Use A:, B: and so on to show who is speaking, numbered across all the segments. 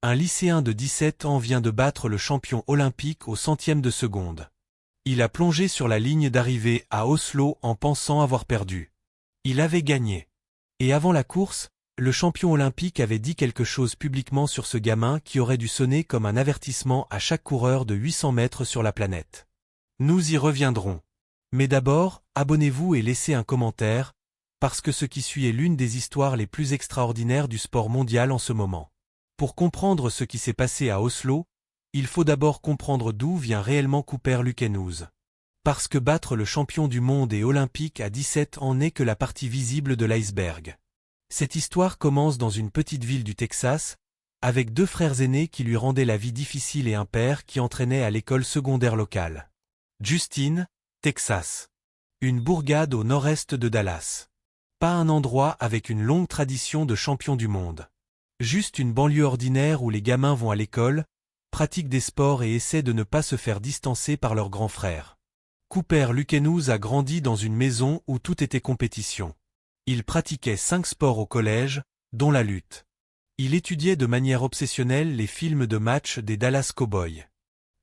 A: Un lycéen de 17 ans vient de battre le champion olympique au centième de seconde. Il a plongé sur la ligne d'arrivée à Oslo en pensant avoir perdu. Il avait gagné. Et avant la course, le champion olympique avait dit quelque chose publiquement sur ce gamin qui aurait dû sonner comme un avertissement à chaque coureur de 800 mètres sur la planète. Nous y reviendrons. Mais d'abord, abonnez-vous et laissez un commentaire, parce que ce qui suit est l'une des histoires les plus extraordinaires du sport mondial en ce moment. Pour comprendre ce qui s'est passé à Oslo, il faut d'abord comprendre d'où vient réellement Cooper Lukenhuus. Parce que battre le champion du monde et olympique à 17 ans n'est que la partie visible de l'iceberg. Cette histoire commence dans une petite ville du Texas, avec deux frères aînés qui lui rendaient la vie difficile et un père qui entraînait à l'école secondaire locale. Justin, Texas. Une bourgade au nord-est de Dallas. Pas un endroit avec une longue tradition de champion du monde. Juste une banlieue ordinaire où les gamins vont à l'école, pratiquent des sports et essaient de ne pas se faire distancer par leurs grands frères. Cooper Lukenhuus a grandi dans une maison où tout était compétition. Il pratiquait 5 sports au collège, dont la lutte. Il étudiait de manière obsessionnelle les films de match des Dallas Cowboys.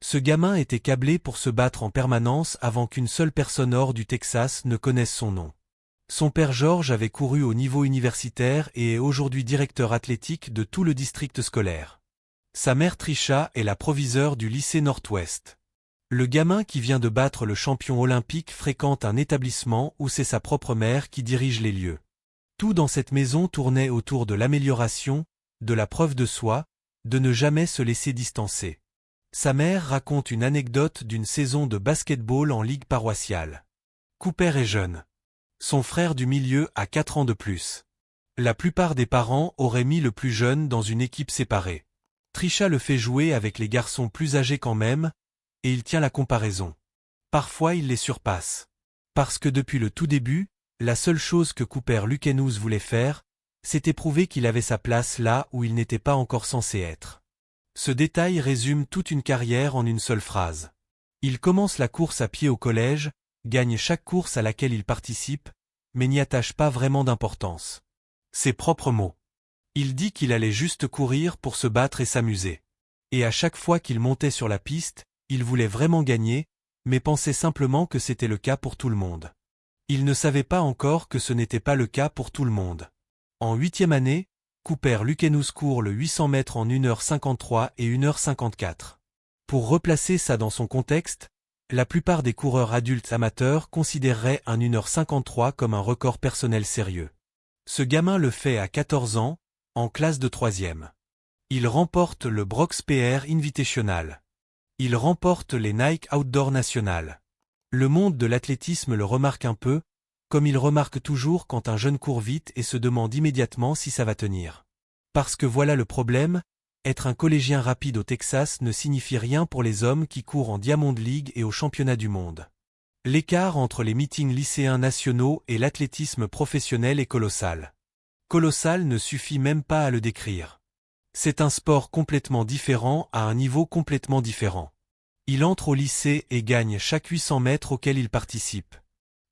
A: Ce gamin était câblé pour se battre en permanence avant qu'une seule personne hors du Texas ne connaisse son nom. Son père George avait couru au niveau universitaire et est aujourd'hui directeur athlétique de tout le district scolaire. Sa mère Trisha est la proviseure du lycée Northwest. Le gamin qui vient de battre le champion olympique fréquente un établissement où c'est sa propre mère qui dirige les lieux. Tout dans cette maison tournait autour de l'amélioration, de la preuve de soi, de ne jamais se laisser distancer. Sa mère raconte une anecdote d'une saison de basket-ball en ligue paroissiale. Cooper est jeune. Son frère du milieu a 4 ans de plus. La plupart des parents auraient mis le plus jeune dans une équipe séparée. Trisha le fait jouer avec les garçons plus âgés quand même, et il tient la comparaison. Parfois il les surpasse. Parce que depuis le tout début, la seule chose que Cooper Lukenhuus voulait faire, c'était prouver qu'il avait sa place là où il n'était pas encore censé être. Ce détail résume toute une carrière en une seule phrase. Il commence la course à pied au collège, gagne chaque course à laquelle il participe, mais n'y attache pas vraiment d'importance. Ses propres mots. Il dit qu'il allait juste courir pour se battre et s'amuser. Et à chaque fois qu'il montait sur la piste, il voulait vraiment gagner, mais pensait simplement que c'était le cas pour tout le monde. Il ne savait pas encore que ce n'était pas le cas pour tout le monde. En 8e année, Cooper Lukenhuus court le 800 mètres en 1h53 et 1h54. Pour replacer ça dans son contexte, la plupart des coureurs adultes amateurs considéreraient un 1h53 comme un record personnel sérieux. Ce gamin le fait à 14 ans, en classe de 3e. Il remporte le Brox PR Invitational. Il remporte les Nike Outdoor National. Le monde de l'athlétisme le remarque un peu, comme il remarque toujours quand un jeune court vite et se demande immédiatement si ça va tenir. Parce que voilà le problème, être un collégien rapide au Texas ne signifie rien pour les hommes qui courent en Diamond League et au championnat du monde. L'écart entre les meetings lycéens nationaux et l'athlétisme professionnel est colossal. Colossal ne suffit même pas à le décrire. C'est un sport complètement différent à un niveau complètement différent. Il entre au lycée et gagne chaque 800 mètres auquel il participe.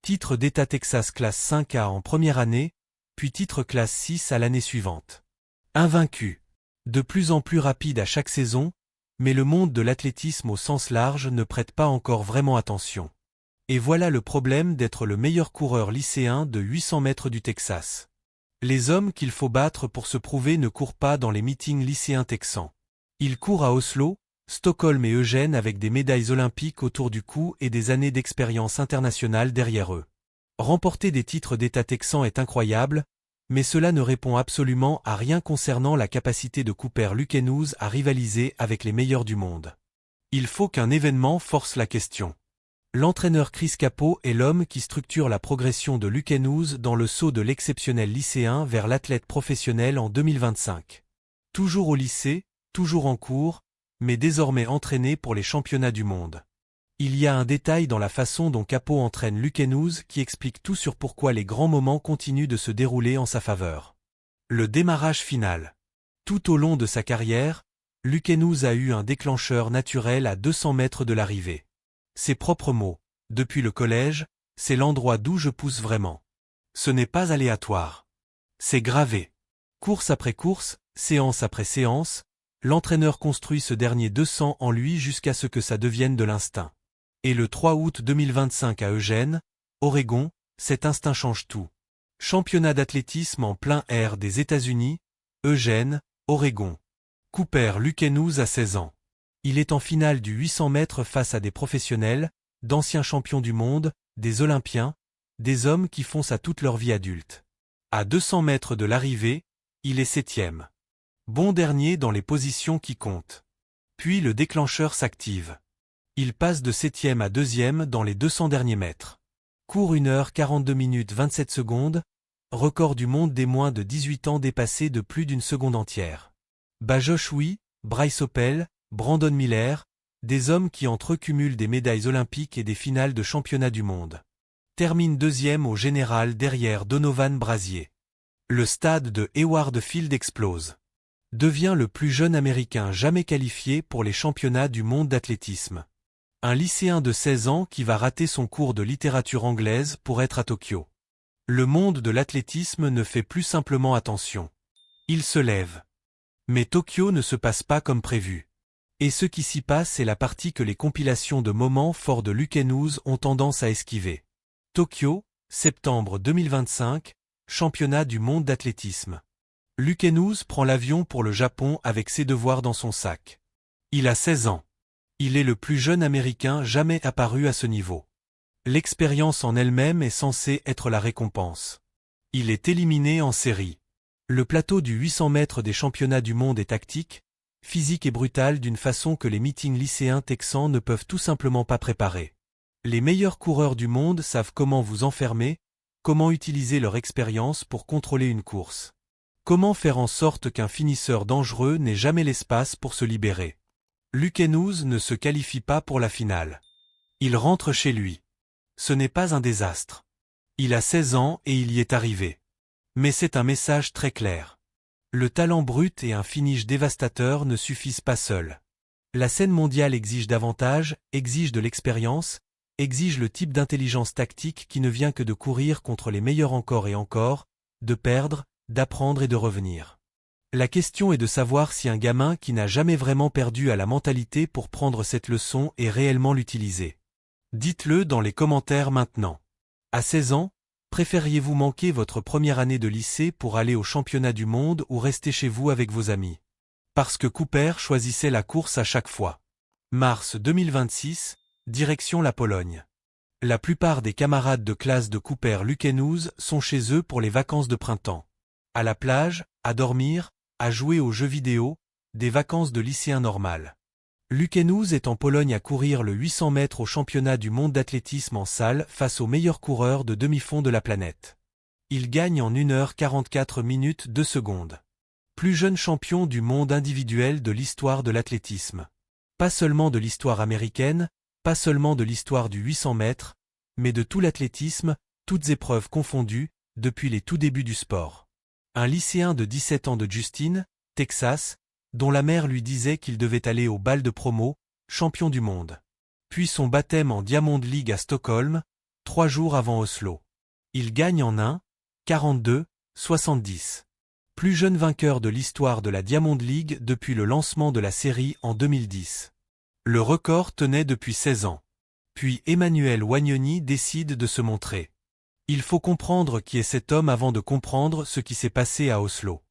A: Titre d'État Texas classe 5A en première année, puis titre classe 6 à l'année suivante. Invaincu. De plus en plus rapide à chaque saison, mais le monde de l'athlétisme au sens large ne prête pas encore vraiment attention. Et voilà le problème d'être le meilleur coureur lycéen de 800 mètres du Texas. Les hommes qu'il faut battre pour se prouver ne courent pas dans les meetings lycéens texans. Ils courent à Oslo, Stockholm et Eugene avec des médailles olympiques autour du cou et des années d'expérience internationale derrière eux. Remporter des titres d'État texan est incroyable, mais cela ne répond absolument à rien concernant la capacité de Cooper Lukenhuus à rivaliser avec les meilleurs du monde. Il faut qu'un événement force la question. L'entraîneur Chris Capo est l'homme qui structure la progression de Lukenhuus dans le saut de l'exceptionnel lycéen vers l'athlète professionnel en 2025. Toujours au lycée, toujours en cours, mais désormais entraîné pour les championnats du monde. Il y a un détail dans la façon dont Capo entraîne Lukenhuus qui explique tout sur pourquoi les grands moments continuent de se dérouler en sa faveur. Le démarrage final. Tout au long de sa carrière, Lukenhuus a eu un déclencheur naturel à 200 mètres de l'arrivée. Ses propres mots. Depuis le collège, c'est l'endroit d'où je pousse vraiment. Ce n'est pas aléatoire. C'est gravé. Course après course, séance après séance, l'entraîneur construit ce dernier 200 en lui jusqu'à ce que ça devienne de l'instinct. Et le 3 août 2025 à Eugene, Oregon, cet instinct change tout. Championnat d'athlétisme en plein air des États-Unis, Eugene, Oregon. Cooper Lukenous a 16 ans. Il est en finale du 800 mètres face à des professionnels, d'anciens champions du monde, des Olympiens, des hommes qui foncent à toute leur vie adulte. À 200 mètres de l'arrivée, il est 7e. Bon dernier dans les positions qui comptent. Puis le déclencheur s'active. Il passe de 7e à 2e dans les 200 derniers mètres. Court 1h42 minutes 27 secondes, record du monde des moins de 18 ans dépassé de plus d'une seconde entière. Josh Wee, Bryce Hoppel, Brandon Miller, des hommes qui entre eux cumulent des médailles olympiques et des finales de championnat du monde. Termine 2e au général derrière Donovan Brazier. Le stade de Hayward Field explose. Devient le plus jeune Américain jamais qualifié pour les championnats du monde d'athlétisme. Un lycéen de 16 ans qui va rater son cours de littérature anglaise pour être à Tokyo. Le monde de l'athlétisme ne fait plus simplement attention. Il se lève. Mais Tokyo ne se passe pas comme prévu. Et ce qui s'y passe est la partie que les compilations de moments forts de Lukenous ont tendance à esquiver. Tokyo, septembre 2025, championnat du monde d'athlétisme. Lukenous prend l'avion pour le Japon avec ses devoirs dans son sac. Il a 16 ans. Il est le plus jeune Américain jamais apparu à ce niveau. L'expérience en elle-même est censée être la récompense. Il est éliminé en série. Le plateau du 800 mètres des championnats du monde est tactique, physique et brutal d'une façon que les meetings lycéens texans ne peuvent tout simplement pas préparer. Les meilleurs coureurs du monde savent comment vous enfermer, comment utiliser leur expérience pour contrôler une course. Comment faire en sorte qu'un finisseur dangereux n'ait jamais l'espace pour se libérer. Lukenous ne se qualifie pas pour la finale. Il rentre chez lui. Ce n'est pas un désastre. Il a 16 ans et il y est arrivé. Mais c'est un message très clair. Le talent brut et un finish dévastateur ne suffisent pas seuls. La scène mondiale exige davantage, exige de l'expérience, exige le type d'intelligence tactique qui ne vient que de courir contre les meilleurs encore et encore, de perdre, d'apprendre et de revenir. La question est de savoir si un gamin qui n'a jamais vraiment perdu a la mentalité pour prendre cette leçon et réellement l'utiliser. Dites-le dans les commentaires maintenant. À 16 ans, préfériez-vous manquer votre première année de lycée pour aller au championnat du monde ou rester chez vous avec vos amis? Parce que Cooper choisissait la course à chaque fois. Mars 2026, direction la Pologne. La plupart des camarades de classe de Cooper Lukenous sont chez eux pour les vacances de printemps. À la plage, à dormir, à jouer aux jeux vidéo, des vacances de lycéen normal. Lukenous est en Pologne à courir le 800 mètres au championnat du monde d'athlétisme en salle face aux meilleurs coureurs de demi-fond de la planète. Il gagne en 1h44 minutes 2 secondes. Plus jeune champion du monde individuel de l'histoire de l'athlétisme. Pas seulement de l'histoire américaine, pas seulement de l'histoire du 800 mètres, mais de tout l'athlétisme, toutes épreuves confondues, depuis les tout débuts du sport. Un lycéen de 17 ans de Justin, Texas, dont la mère lui disait qu'il devait aller au bal de promo, champion du monde. Puis son baptême en Diamond League à Stockholm, 3 jours avant Oslo. Il gagne en 1:42:70. Plus jeune vainqueur de l'histoire de la Diamond League depuis le lancement de la série en 2010. Le record tenait depuis 16 ans. Puis Emmanuel Wagnoni décide de se montrer. Il faut comprendre qui est cet homme avant de comprendre ce qui s'est passé à Oslo.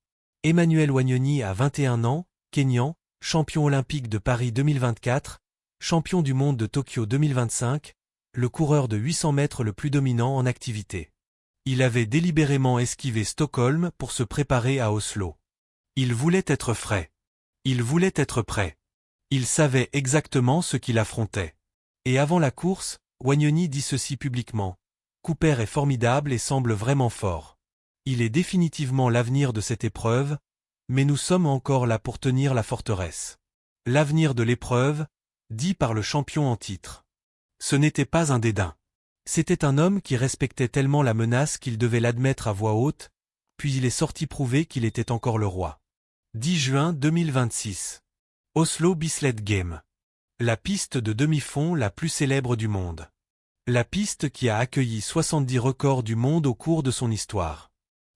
A: Emmanuel Wagnoni a 21 ans, Kényan, champion olympique de Paris 2024, champion du monde de Tokyo 2025, le coureur de 800 mètres le plus dominant en activité. Il avait délibérément esquivé Stockholm pour se préparer à Oslo. Il voulait être frais. Il voulait être prêt. Il savait exactement ce qu'il affrontait. Et avant la course, Wagnoni dit ceci publiquement. Cooper est formidable et semble vraiment fort. Il est définitivement l'avenir de cette épreuve, mais nous sommes encore là pour tenir la forteresse. L'avenir de l'épreuve, dit par le champion en titre. Ce n'était pas un dédain. C'était un homme qui respectait tellement la menace qu'il devait l'admettre à voix haute, puis il est sorti prouver qu'il était encore le roi. 10 juin 2026. Oslo Bislett Games. La piste de demi-fond la plus célèbre du monde. La piste qui a accueilli 70 records du monde au cours de son histoire.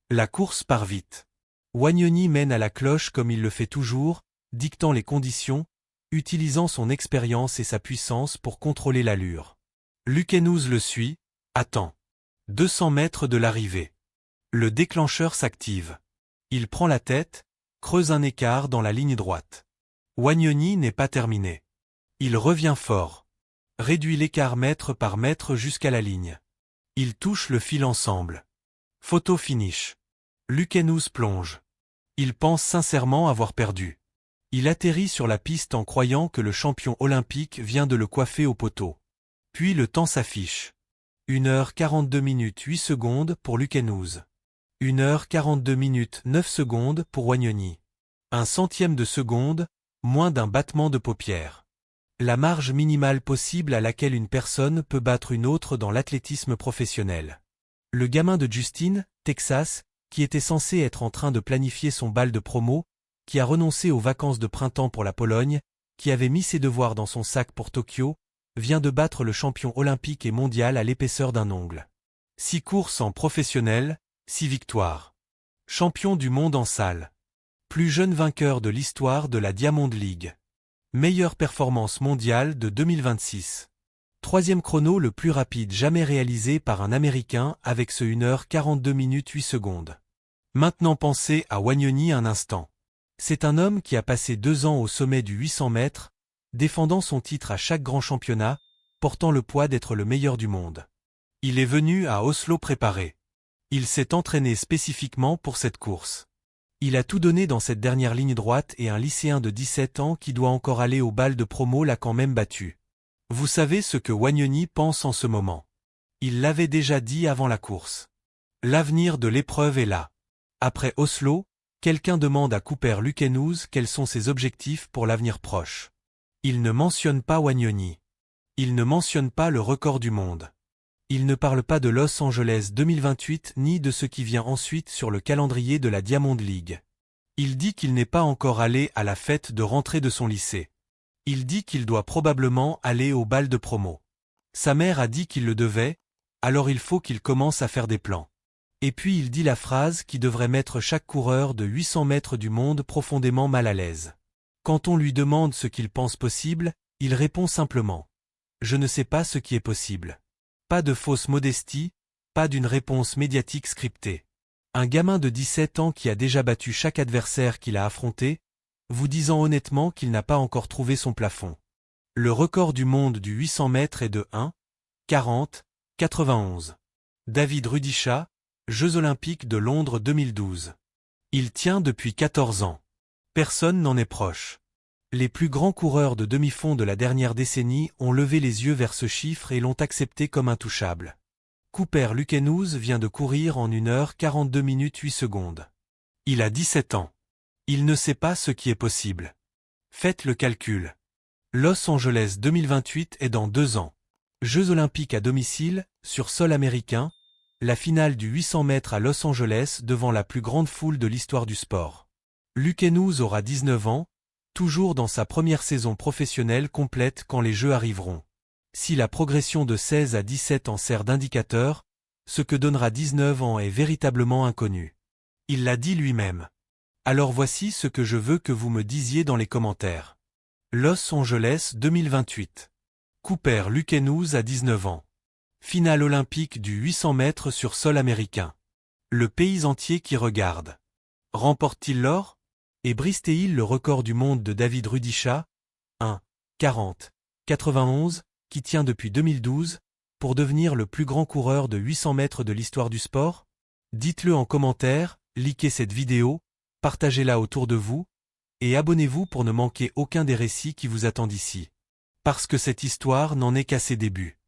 A: La course part vite. Wagnoni mène à la cloche comme il le fait toujours, dictant les conditions, utilisant son expérience et sa puissance pour contrôler l'allure. Lukenus le suit, attend. 200 mètres de l'arrivée. Le déclencheur s'active. Il prend la tête, creuse un écart dans la ligne droite. Wagnoni n'est pas terminé. Il revient fort. Réduit l'écart mètre par mètre jusqu'à la ligne. Il touche le fil ensemble. Photo finish. Lukenus plonge. Il pense sincèrement avoir perdu. Il atterrit sur la piste en croyant que le champion olympique vient de le coiffer au poteau. Puis le temps s'affiche. 1h42 minutes 8 secondes pour Lukenus. 1h42 minutes 9 secondes pour Wagnoni. 1/100 de seconde, moins d'un battement de paupières. La marge minimale possible à laquelle une personne peut battre une autre dans l'athlétisme professionnel. Le gamin de Justin, Texas, qui était censé être en train de planifier son bal de promo, qui a renoncé aux vacances de printemps pour la Pologne, qui avait mis ses devoirs dans son sac pour Tokyo, vient de battre le champion olympique et mondial à l'épaisseur d'un ongle. 6 courses en professionnel, 6 victoires. Champion du monde en salle. Plus jeune vainqueur de l'histoire de la Diamond League. Meilleure performance mondiale de 2026. Troisième chrono le plus rapide jamais réalisé par un Américain avec ce 1h42 minutes 8 secondes. Maintenant pensez à Wagnoni un instant. C'est un homme qui a passé 2 ans au sommet du 800 mètres, défendant son titre à chaque grand championnat, portant le poids d'être le meilleur du monde. Il est venu à Oslo préparer. Il s'est entraîné spécifiquement pour cette course. Il a tout donné dans cette dernière ligne droite et un lycéen de 17 ans qui doit encore aller au bal de promo l'a quand même battu. Vous savez ce que Wagnoni pense en ce moment. Il l'avait déjà dit avant la course. L'avenir de l'épreuve est là. Après Oslo, quelqu'un demande à Cooper Lukenus quels sont ses objectifs pour l'avenir proche. Il ne mentionne pas Wagnoni. Il ne mentionne pas le record du monde. Il ne parle pas de Los Angeles 2028 ni de ce qui vient ensuite sur le calendrier de la Diamond League. Il dit qu'il n'est pas encore allé à la fête de rentrée de son lycée. Il dit qu'il doit probablement aller au bal de promo. Sa mère a dit qu'il le devait, alors il faut qu'il commence à faire des plans. Et puis il dit la phrase qui devrait mettre chaque coureur de 800 mètres du monde profondément mal à l'aise. Quand on lui demande ce qu'il pense possible, il répond simplement « Je ne sais pas ce qui est possible ». Pas de fausse modestie, pas d'une réponse médiatique scriptée. Un gamin de 17 ans qui a déjà battu chaque adversaire qu'il a affronté, vous disant honnêtement qu'il n'a pas encore trouvé son plafond. Le record du monde du 800 mètres est de 1:40:91. David Rudisha, Jeux Olympiques de Londres 2012. Il tient depuis 14 ans. Personne n'en est proche. Les plus grands coureurs de demi-fond de la dernière décennie ont levé les yeux vers ce chiffre et l'ont accepté comme intouchable. Cooper Lukenus vient de courir en 1h42 minutes 8 secondes. Il a 17 ans. Il ne sait pas ce qui est possible. Faites le calcul. Los Angeles 2028 est dans 2 ans. Jeux Olympiques à domicile, sur sol américain, la finale du 800 mètres à Los Angeles devant la plus grande foule de l'histoire du sport. Lukenus aura 19 ans, toujours dans sa première saison professionnelle complète quand les Jeux arriveront. Si la progression de 16 à 17 ans sert d'indicateur, ce que donnera 19 ans est véritablement inconnu. Il l'a dit lui-même. Alors voici ce que je veux que vous me disiez dans les commentaires. Los Angeles 2028. Cooper Lukenus a 19 ans. Finale olympique du 800 mètres sur sol américain. Le pays entier qui regarde. Remporte-t-il l'or ? Et brise-t-il le record du monde de David Rudisha, 1:40:91, qui tient depuis 2012, pour devenir le plus grand coureur de 800 mètres de l'histoire du sport? Dites-le en commentaire, likez cette vidéo, partagez-la autour de vous, et abonnez-vous pour ne manquer aucun des récits qui vous attendent ici. Parce que cette histoire n'en est qu'à ses débuts.